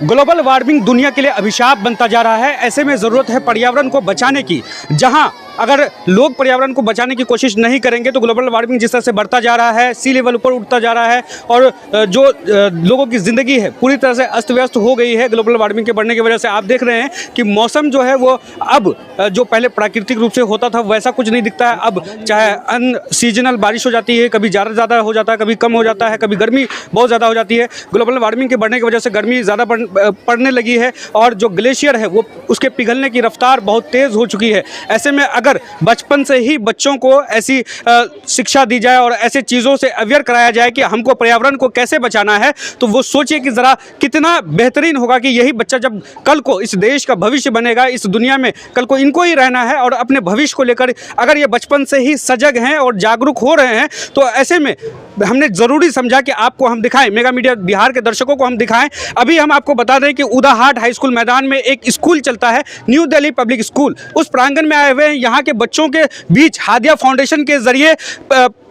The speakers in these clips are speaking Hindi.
ग्लोबल वार्मिंग दुनिया के लिए अभिशाप बनता जा रहा है। ऐसे में ज़रूरत है पर्यावरण को बचाने की। जहां अगर लोग पर्यावरण को बचाने की कोशिश नहीं करेंगे तो ग्लोबल वार्मिंग जिस तरह से बढ़ता जा रहा है, सी लेवल ऊपर उठता जा रहा है और जो लोगों की ज़िंदगी है पूरी तरह से अस्त व्यस्त हो गई है ग्लोबल वार्मिंग के बढ़ने की वजह से। आप देख रहे हैं कि मौसम जो है वो अब जो पहले प्राकृतिक रूप से होता था वैसा कुछ नहीं दिखता है। अब चाहे अनसीजनल बारिश हो जाती है, कभी ज़्यादा हो जाता है, कभी कम हो जाता है, कभी गर्मी बहुत ज़्यादा हो जाती है। ग्लोबल वार्मिंग के बढ़ने की वजह से गर्मी ज़्यादा पड़ने लगी है और जो ग्लेशियर है वो उसके पिघलने की रफ्तार बहुत तेज़ हो चुकी है। ऐसे में अगर बचपन से ही बच्चों को ऐसी शिक्षा दी जाए और ऐसे चीज़ों से अवेयर कराया जाए कि हमको पर्यावरण को कैसे बचाना है, तो वो सोचिए कि ज़रा कितना बेहतरीन होगा कि यही बच्चा जब कल को इस देश का भविष्य बनेगा, इस दुनिया में कल को इनको ही रहना है और अपने भविष्य को लेकर अगर ये बचपन से ही सजग हैं और जागरूक हो रहे हैं तो ऐसे में हमने ज़रूरी समझा कि आपको हम दिखाएं, मेगा मीडिया बिहार के दर्शकों को हम दिखाएं। अभी हम आपको बता दें कि उदाहाट हाई स्कूल मैदान में एक स्कूल चलता है, न्यू दिल्ली पब्लिक स्कूल। उस प्रांगण में आए हुए हैं। यहाँ के बच्चों के बीच हादिया फाउंडेशन के जरिए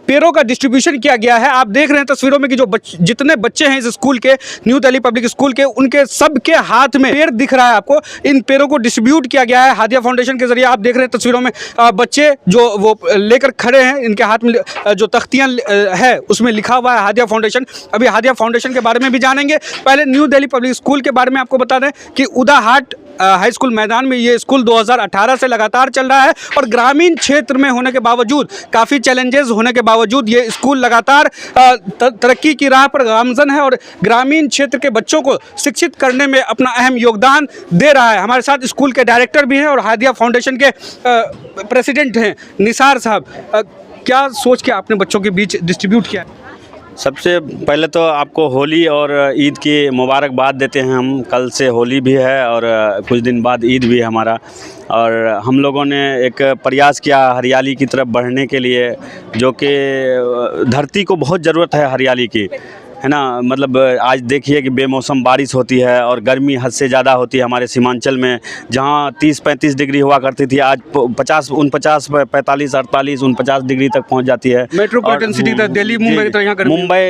पेड़ों का डिस्ट्रीब्यूशन किया गया है। आप देख रहे हैं तस्वीरों में कि जो जितने बच्चे हैं इस स्कूल के, न्यू दिल्ली पब्लिक स्कूल के, उनके सबके हाथ में पेड़ दिख रहा है आपको। इन पेड़ों को डिस्ट्रीब्यूट किया गया है हादिया फाउंडेशन के जरिए। आप देख रहे हैं तस्वीरों में बच्चे जो वो लेकर खड़े हैं, इनके हाथ में जो तख्तियाँ है उसमें लिखा हुआ है हादिया फाउंडेशन। अभी हादिया फाउंडेशन के बारे में भी जानेंगे। पहले न्यू दिल्ली पब्लिक स्कूल के बारे में आपको बता दें कि उदाहाट हाई स्कूल मैदान में ये स्कूल 2018 से लगातार चल रहा है और ग्रामीण क्षेत्र में होने के बावजूद, काफ़ी चैलेंजेस होने के बावजूद ये स्कूल लगातार तरक्की की राह पर गामजन है और ग्रामीण क्षेत्र के बच्चों को शिक्षित करने में अपना अहम योगदान दे रहा है। हमारे साथ स्कूल के डायरेक्टर भी हैं और हादिया फाउंडेशन के प्रेसिडेंट हैं निसार साहब। क्या सोच के आपने बच्चों के बीच डिस्ट्रीब्यूट किया है? सबसे पहले तो आपको होली और ईद की मुबारकबाद देते हैं हम। कल से होली भी है और कुछ दिन बाद ईद भी है हमारा। और हम लोगों ने एक प्रयास किया हरियाली की तरफ बढ़ने के लिए, जो कि धरती को बहुत ज़रूरत है हरियाली की, है ना। मतलब आज देखिए कि बेमौसम बारिश होती है और गर्मी हद से ज़्यादा होती है हमारे सीमांचल में। जहाँ 30-35 डिग्री हुआ करती थी, आज 50, 49, 45, 48, 49 डिग्री तक पहुँच जाती है। मेट्रोपॉलिटन सिटी तरह दिल्ली मुंबई की तरह यहाँ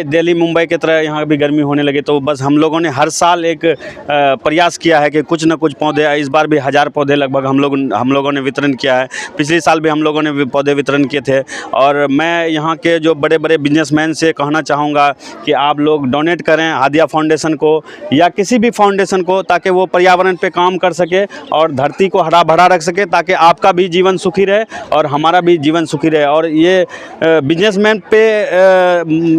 दिल्ली मुंबई की तरह यहाँ भी गर्मी होने लगी। तो बस हम लोगों ने हर साल एक प्रयास किया है कि कुछ न कुछ पौधे, इस बार भी 1000 पौधे लगभग हम लोगों ने वितरण किया है। पिछले साल भी हम लोगों ने पौधे वितरण किए थे। और मैं यहाँ के जो बड़े बड़े बिजनेसमैन से कहना चाहूँगा कि आप लोग डोनेट करें हादिया फाउंडेशन को या किसी भी फाउंडेशन को, ताकि वो पर्यावरण पे काम कर सके और धरती को हरा भरा रख सके, ताकि आपका भी जीवन सुखी रहे और हमारा भी जीवन सुखी रहे। और ये बिजनेसमैन पे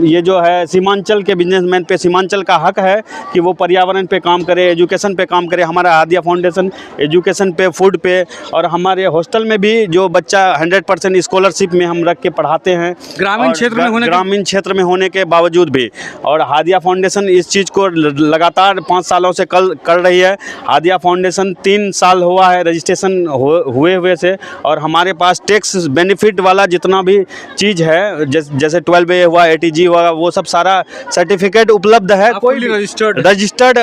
ये जो है सीमांचल के बिजनेसमैन पे सीमांचल का हक है कि वो पर्यावरण पे काम करे, एजुकेशन पे काम करे। हमारा हादिया फाउंडेशन एजुकेशन पे, फूड पे, और हमारे हॉस्टल में भी जो बच्चा 100% स्कॉलरशिप में हम रख के पढ़ाते हैं ग्रामीण क्षेत्र में होने के बावजूद भी। और हादिया फाउंडेशन इस चीज़ को लगातार 5 सालों से कर रही है। हादिया फाउंडेशन 3 साल हुआ है रजिस्ट्रेशन हुए से, और हमारे पास टैक्स बेनिफिट वाला जितना भी चीज़ है, जैसे 12A हुआ, ATG हुआ, वो सब सारा सर्टिफिकेट उपलब्ध है। कोई रजिस्टर्ड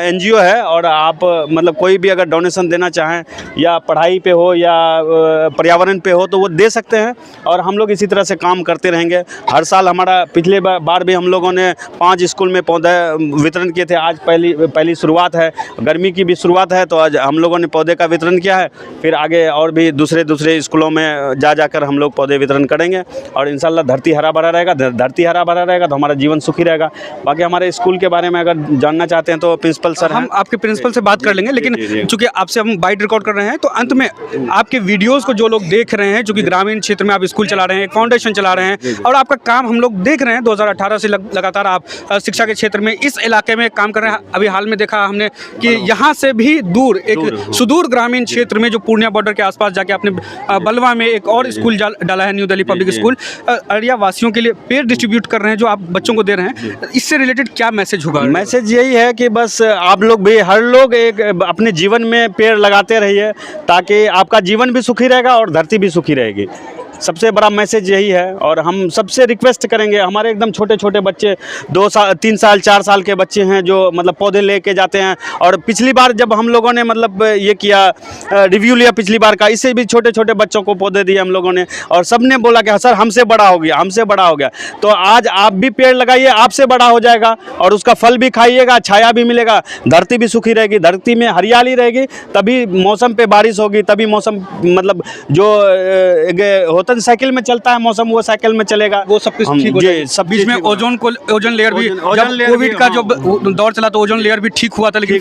NGO है। और आप मतलब कोई भी अगर डोनेशन देना चाहें या पढ़ाई पे हो या पर्यावरण पे हो तो वो दे सकते हैं। और हम लोग इसी तरह से काम करते रहेंगे हर साल। हमारा पिछले बार भी हम लोगों ने 5 स्कूल में पौधे वितरण किए थे। आज पहली शुरुआत है, गर्मी की भी शुरुआत है, तो आज हम लोगों ने पौधे का वितरण किया है। फिर आगे और भी दूसरे स्कूलों में जाकर हम लोग पौधे वितरण करेंगे और इंशाल्लाह धरती हरा भरा रहेगा। धरती हरा भरा रहेगा तो हमारा जीवन सुखी रहेगा। बाकी हमारे स्कूल के बारे में अगर जानना चाहते हैं तो प्रिंसिपल सर, हम आपके प्रिंसिपल से बात कर लेंगे, लेकिन चूंकि आपसे हम बाइट रिकॉर्ड कर रहे हैं तो अंत में आपके वीडियोज़ को जो लोग देख रहे हैं, चूँकि ग्रामीण क्षेत्र में आप स्कूल चला रहे हैं, एक फाउंडेशन चला रहे हैं और आपका काम हम लोग देख रहे हैं 2018 से लगातार आप शिक्षा के क्षेत्र में इस इलाके में काम कर रहे हैं। अभी हाल में देखा हमने कि यहाँ से भी दूर एक सुदूर ग्रामीण क्षेत्र में जो पूर्णिया बॉर्डर के आसपास जाके आपने बलवा में एक और स्कूल डाला है, new Delhi public school. Araria वासियों के लिए पेड़ डिस्ट्रीब्यूट कर रहे हैं जो आप बच्चों को दे रहे हैं, इससे रिलेटेड क्या मैसेज होगा? मैसेज यही है कि बस आप लोग भी, हर लोग एक अपने जीवन में पेड़ लगाते रहिए, ताकि आपका जीवन भी सुखी रहेगा और धरती भी सुखी रहेगी। सबसे बड़ा मैसेज यही है। और हम सबसे रिक्वेस्ट करेंगे, हमारे एकदम छोटे छोटे बच्चे 2 साल 3 साल 4 साल के बच्चे हैं जो मतलब पौधे लेके जाते हैं। और पिछली बार जब हम लोगों ने मतलब ये किया रिव्यू लिया पिछली बार का, इससे भी छोटे छोटे बच्चों को पौधे दिए हम लोगों ने, और सब ने बोला कि सर हमसे बड़ा हो गया, हमसे बड़ा हो गया। तो आज आप भी पेड़ लगाइए, आपसे बड़ा हो जाएगा और उसका फल भी खाइएगा, छाया भी मिलेगा, धरती भी सूखी रहेगी, धरती में हरियाली रहेगी, तभी मौसम पे बारिश होगी, तभी मौसम मतलब जो होता है साइकिल में चलता है मौसम, वो साइकिल में चलेगा, वो सब कुछ ठीक हो जाएगा। सब बीच में ओजोन लेयर भी, जब कोविड का जो दौर चला तो ओजोन लेयर भी ठीक हुआ था, लेकिन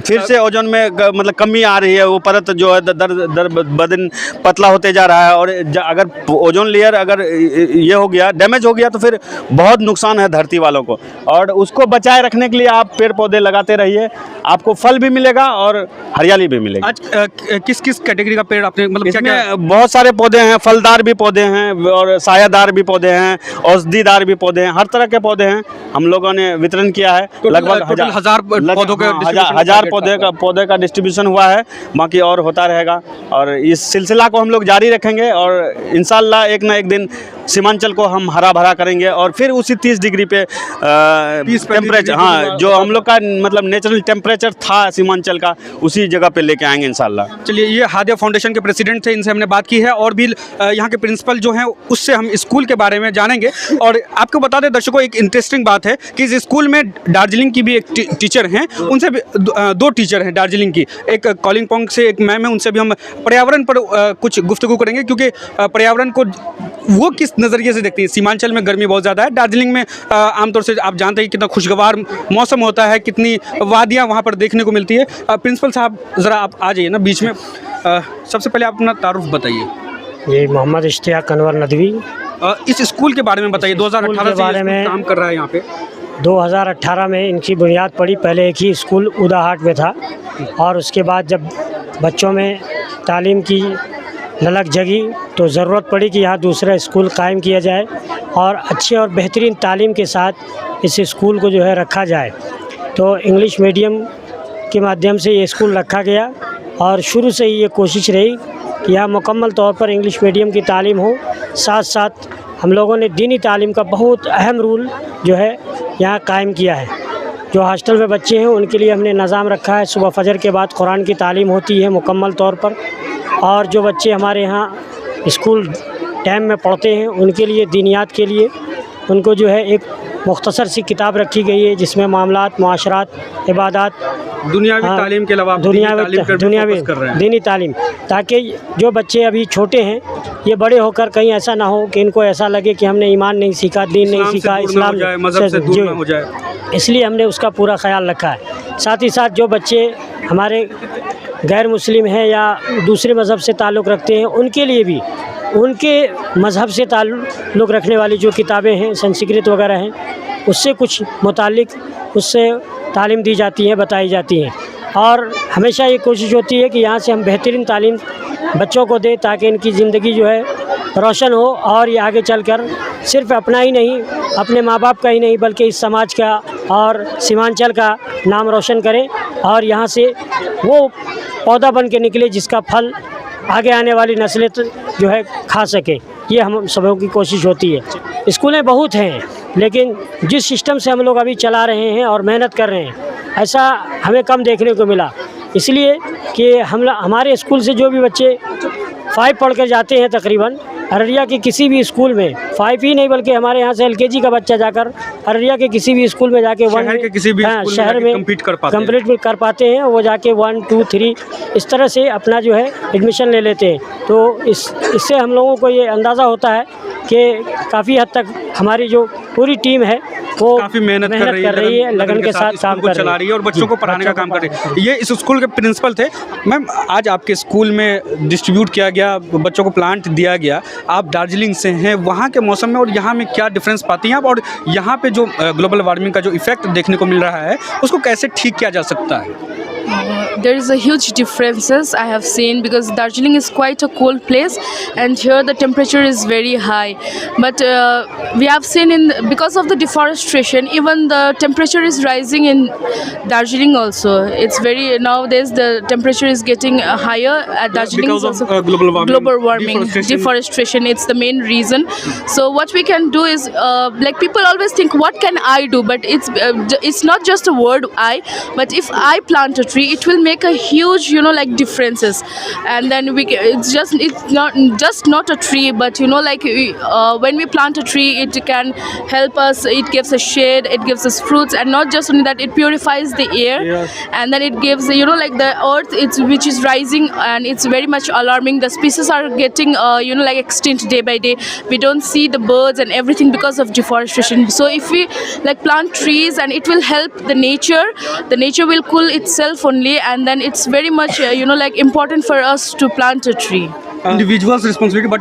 फिर से ओजोन में मतलब कमी आ रही है। वो परत जो है दर बदन पतला होते जा रहा है। और अगर ओजोन लेयर अगर ये हो गया, डैमेज हो गया, तो फिर बहुत नुकसान है धरती वालों को। और उसको बचाए रखने के लिए आप पेड़ पौधे लगाते रहिए, आपको फल भी मिलेगा और हरियाली भी मिलेगी। आज किस किस कैटेगरी का पेड़ आपने मतलब इसमें बहुत सारे पौधे हैं, फलदार भी पौधे हैं और सायादार भी पौधे हैं, औषधिदार भी पौधे हैं, हर तरह के पौधे हैं हम लोगों ने वितरण किया है। लगभग 1000 पौधों के 1000 पौधे का डिस्ट्रीब्यूशन हुआ है, बाकी और होता रहेगा। और इस सिलसिला को हम लोग जारी रखेंगे और इंशाल्लाह एक ना एक दिन सीमांचल को हम हरा भरा करेंगे। और फिर उसी 30 डिग्री पे टेम्परेचर, हाँ, जो हम लोग का मतलब नेचुरल टेम्परेचर था सीमांचल का, उसी जगह पे लेके आएंगे इंशाल्लाह। चलिए, ये हादिया फाउंडेशन के प्रेसिडेंट थे, इनसे हमने बात की है, और भी यहाँ के प्रिंसिपल जो हैं उससे हम स्कूल के बारे में जानेंगे। और आपको बता दें दर्शकों, एक इंटरेस्टिंग बात है कि इस स्कूल में दार्जिलिंग की भी एक टीचर हैं, उनसे भी 2 टीचर हैं दार्जिलिंग की, एक कॉलिंगपोंग से एक मैम है, उनसे भी हम पर्यावरण पर कुछ गुफ्तगू करेंगे, क्योंकि पर्यावरण को वो किस नज़रिए से देखती है। सीमांचल में गर्मी बहुत ज़्यादा है, दार्जिलिंग में आमतौर से आप जानते हैं कितना खुशगवार मौसम होता है, कितनी वादियाँ वहाँ पर देखने को मिलती है। प्रिंसिपल साहब ज़रा आप आ जाइए ना बीच में। सबसे पहले आप अपना तारुफ बताइए। जी, मोहम्मद इश्तियाक अनवर नदवी। इस स्कूल के बारे में बताइए, 2018 से बारे में काम कर रहा है यहाँ पे। 2018 में इनकी बुनियाद पड़ी। पहले एक ही स्कूल उदाहाट में था, और उसके बाद जब बच्चों में तालीम की ललक जगी तो ज़रूरत पड़ी कि यहाँ दूसरा स्कूल कायम किया जाए और अच्छे और बेहतरीन तालीम के साथ इस स्कूल को जो है रखा जाए। तो इंग्लिश मीडियम के माध्यम से ये स्कूल रखा गया, और शुरू से ही ये कोशिश रही कि यहाँ मुकम्मल तौर पर इंग्लिश मीडियम की तालीम हो। साथ साथ हम लोगों ने दीनी तालीम का बहुत अहम रूल जो है यहाँ कायम किया है। जो हॉस्टल में बच्चे हैं उनके लिए हमने निज़ाम रखा है, सुबह फजर के बाद कुरान की तालीम होती है मुकम्मल तौर पर। और जो बच्चे हमारे यहाँ स्कूल टाइम में पढ़ते हैं उनके लिए दीनियात के लिए उनको जो है एक मुख्तसर सी किताब रखी गई है, जिसमें मामलात, मुआशरात, इबादत, दुनियावी तालीम के अलावा दुनियावी दीनी तालीम, ताकि जो बच्चे अभी छोटे हैं ये बड़े होकर कहीं ऐसा ना हो कि इनको ऐसा लगे कि हमने ईमान नहीं सीखा, दीन नहीं सीखा, इस्लाम से दूर ना हो जाए। इसलिए हमने उसका पूरा ख्याल रखा है। साथ ही साथ जो बच्चे हमारे गैर मुस्लिम हैं या दूसरे मज़हब से ताल्लुक़ रखते हैं उनके लिए भी उनके मज़हब से ताल्लुक़ रखने वाली जो किताबें हैं, संस्कृत वगैरह हैं, उससे कुछ मुतालिक उससे तालीम दी जाती है, बताई जाती हैं। और हमेशा ये कोशिश होती है कि यहाँ से हम बेहतरीन तालीम बच्चों को दें, ताकि इनकी ज़िंदगी जो है रोशन हो और ये आगे चलकर सिर्फ अपना ही नहीं, अपने माँ बाप का ही नहीं, बल्कि इस समाज का और सीमांचल का नाम रोशन करें और यहाँ से वो पौधा बन के निकले जिसका फल आगे आने वाली नस्लें जो है खा सके। ये हम सबों की कोशिश होती है। स्कूलें बहुत हैं, लेकिन जिस सिस्टम से हम लोग अभी चला रहे हैं और मेहनत कर रहे हैं, ऐसा हमें कम देखने को मिला। इसलिए कि हमारे स्कूल से जो भी बच्चे 5 पढ़ कर जाते हैं, तकरीबन अररिया के किसी भी स्कूल में 5 ही नहीं, बल्कि हमारे यहाँ से LKG का बच्चा जाकर अररिया के किसी भी स्कूल में जाके शहर के किसी भी शहर में कंप्लीट कर पाते हैं। वो जाके 1, 2, 3 इस तरह से अपना जो है एडमिशन ले लेते हैं। तो इससे हम लोगों को ये अंदाज़ा होता है कि काफ़ी हद तक हमारी जो पूरी टीम है वो काफ़ी मेहनत कर रही है, लगन के साथ काम चला रही है और बच्चों को पढ़ाने का काम कर रही है। ये इस स्कूल के प्रिंसिपल थे। मैम, आज आपके स्कूल में डिस्ट्रीब्यूट किया गया, बच्चों को प्लांट दिया गया, आप दार्जिलिंग से हैं, वहाँ के मौसम में और यहाँ में क्या डिफरेंस पाती हैं आप, और यहाँ पे जो ग्लोबल वार्मिंग का जो इफेक्ट देखने को मिल रहा है उसको कैसे ठीक किया जा सकता है? There is a huge differences I have seen, because Darjeeling is quite a cold place and here the temperature is very high. But we have seen because of the deforestation, even the temperature is rising in Darjeeling also. It's very, nowadays the temperature is getting higher at Darjeeling. Because is of also global warming, deforestation. It's the main reason. So what we can do is, like people always think, what can I do? But it's not just a word I, but if I plant a tree, it will make a huge, like differences. And then it's not a tree, but like when we plant a tree, it can help us. It gives us shade, it gives us fruits, and not just only that, it purifies the air. Yeah. And then it gives, like the earth, which is rising, and it's very much alarming. The species are getting like extinct day by day. We don't see the birds and everything because of deforestation. So if we like plant trees, and it will help the nature will cool itself only. And then it's very much like important for us to plant a tree. Individual's responsibility, but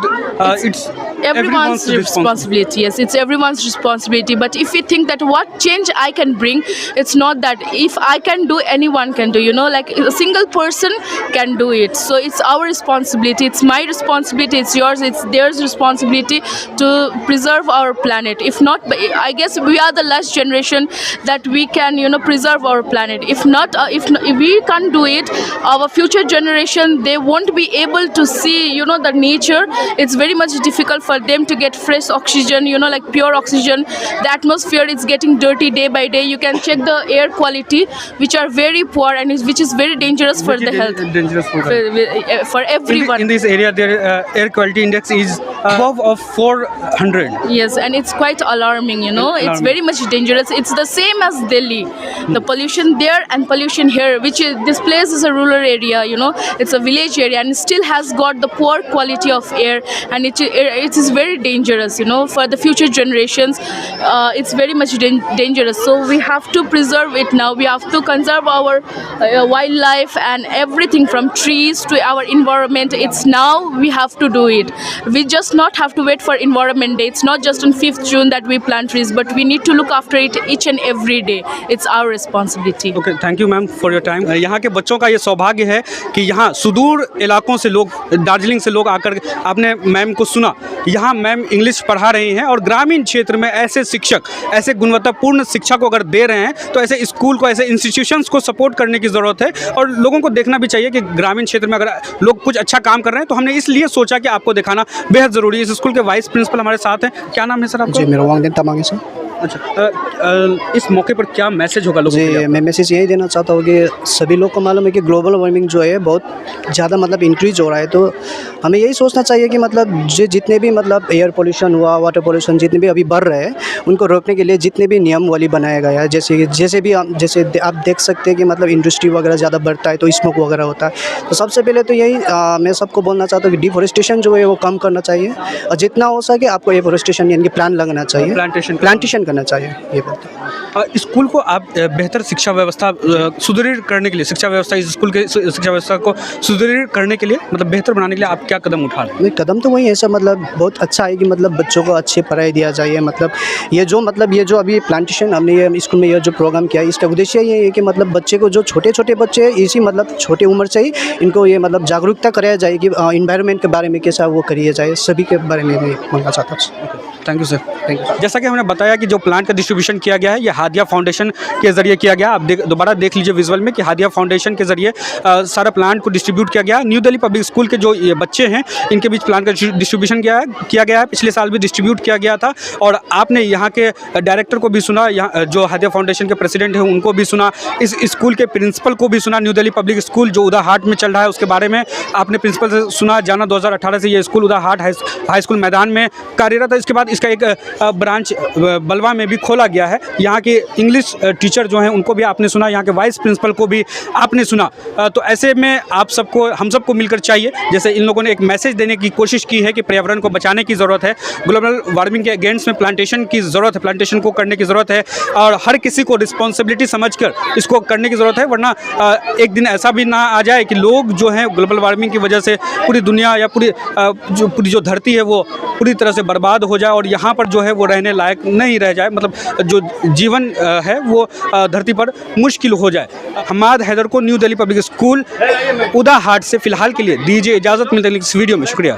it's Everyone's responsibility. Yes, it's everyone's responsibility. But if we think that what change I can bring, it's not that if I can do, anyone can do. Like a single person can do it. So it's our responsibility. It's my responsibility. It's yours. It's theirs responsibility to preserve our planet. If not, I guess we are the last generation that we can preserve our planet. If not, if we can't do it, our future generation, they won't be able to see the nature. It's very much difficult for them to get fresh oxygen, like pure oxygen. The atmosphere is getting dirty day by day. You can check the air quality, which are very poor, and which is very dangerous for the health. Dangerous for everyone. In this area, their air quality index is above of 400. Yes, and it's quite alarming. It's very much dangerous. It's the same as Delhi. The pollution there and pollution here, this place is a rural area. It's a village area, and it still has got the poor quality of air, and it is very dangerous. For the future generations, it's very much dangerous. So we have to preserve it now. We have to conserve our wildlife and everything from trees to our environment. It's now we have to do it. We just not have to wait for Environment Day. It's not just on 5th June that we plant trees, but we need to look after it each and every day. It's our responsibility. Okay, thank you ma'am for your time. यहाँ के बच्चों का ये सौभाग्य है कि यहाँ सुदूर इलाकों से लोग, दार्जिलिंग से लोग आकर, आपने मैम को सुना, यहाँ मैम इंग्लिश पढ़ा रही हैं और ग्रामीण क्षेत्र में ऐसे शिक्षक, ऐसे गुणवत्तापूर्ण शिक्षा को अगर दे रहे हैं तो ऐसे स्कूल को, ऐसे इंस्टीट्यूशंस को सपोर्ट करने की ज़रूरत है। और लोगों को देखना भी चाहिए कि ग्रामीण क्षेत्र में अगर लोग कुछ अच्छा काम कर रहे हैं तो हमने इसलिए सोचा कि आपको दिखाना बेहद ज़रूरी है। इस स्कूल के वाइस प्रिंसिपल हमारे साथ हैं। क्या नाम है सर आपका? जी, मेरा वांगदेन तमांग है सर। अच्छा, इस मौके पर क्या मैसेज होगा लोगों को? जी, मैं मैसेज यही देना चाहता हूँ कि सभी लोग को मालूम है कि ग्लोबल वार्मिंग जो है बहुत ज़्यादा इंक्रीज हो रहा है। तो हमें यही सोचना चाहिए कि जितने भी एयर पोल्यूशन हुआ, वाटर पोल्यूशन जितने भी अभी बढ़ रहे हैं, उनको रोकने के लिए जितने भी नियम वाली बनाया गया है, जैसे आप देख सकते हैं कि इंडस्ट्री वगैरह ज़्यादा बढ़ता है तो स्मोक वगैरह होता है। तो सबसे पहले तो यही मैं सबको बोलना चाहता हूँ कि डिफॉरेस्टेशन जो है वो कम करना चाहिए, और जितना हो सके आपको एफॉरेस्टेशन यानी कि प्लान लगाना चाहिए, प्लांटेशन करना चाहिए। ये बोलते हैं। स्कूल को आप बेहतर शिक्षा व्यवस्था सुदृढ़ करने के लिए, शिक्षा व्यवस्था, इस स्कूल के शिक्षा व्यवस्था को सुदृढ़ करने के लिए, बेहतर बनाने के लिए आप क्या कदम उठा रहे हैं? कदम तो वही है सर, बहुत अच्छा है कि बच्चों को अच्छी पढ़ाई दिया जाए। ये जो अभी प्लांटेशन हमने ये स्कूल में ये जो प्रोग्राम किया है, इसका उद्देश्य ये है कि बच्चे को, जो छोटे छोटे बच्चे हैं, इसी छोटे उम्र से ही इनको ये जागरूकता कराया जाए कि इन्वायरमेंट के बारे में कैसा वो करिए जाए, सभी के बारे में मैं बोलना चाहता हूँ। Thank you sir, thank you. जैसा कि हमने बताया कि जो प्लांट का डिस्ट्रीब्यूशन किया गया है, ये हादिया फाउंडेशन के ज़रिए किया गया। आप दोबारा देख लीजिए विजुअल में कि हादिया फाउंडेशन के ज़रिए सारा प्लांट को डिस्ट्रीब्यूट किया गया। न्यू दिल्ली पब्लिक स्कूल के जो ये बच्चे हैं, इनके बीच प्लांट का डिस्ट्रीब्यूशन किया गया है। पिछले साल भी डिस्ट्रीब्यूट किया गया था। और आपने यहाँ के डायरेक्टर को भी सुना, यहाँ जो हादिया फाउंडेशन के प्रेसिडेंट हैं उनको भी सुना, इस स्कूल के प्रिंसिपल को भी सुना। न्यू दिल्ली पब्लिक स्कूल जो उदा हाट में चल रहा है उसके बारे में आपने प्रिंसिपल से सुना, जाना। 2018 से ये स्कूल उदा हाट हाई स्कूल मैदान में कार्यरत है। इसके बाद इसका एक ब्रांच बलवा में भी खोला गया है। यहाँ के इंग्लिश टीचर जो हैं उनको भी आपने सुना, यहाँ के वाइस प्रिंसिपल को भी आपने सुना। तो ऐसे में हम सबको मिलकर चाहिए, जैसे इन लोगों ने एक मैसेज देने की कोशिश की है कि पर्यावरण को बचाने की ज़रूरत है, ग्लोबल वार्मिंग के अगेंस्ट में प्लांटेशन की ज़रूरत है, प्लांटेशन को करने की ज़रूरत है, और हर किसी को रिस्पॉन्सिबिलिटी समझकर इसको करने की ज़रूरत है। वरना एक दिन ऐसा भी ना आ जाए कि लोग जो हैं ग्लोबल वार्मिंग की वजह से पूरी दुनिया या पूरी जो धरती है वो पूरी तरह से बर्बाद हो जाए और यहाँ पर जो है वो रहने लायक नहीं रह जाए, मतलब जो जीवन है वो धरती पर मुश्किल हो जाए। हमाद हैदर को न्यू दिल्ली पब्लिक स्कूल उदा हाट से फ़िलहाल के लिए दीजिए इजाज़त। मिलते हैं इस वीडियो में, शुक्रिया।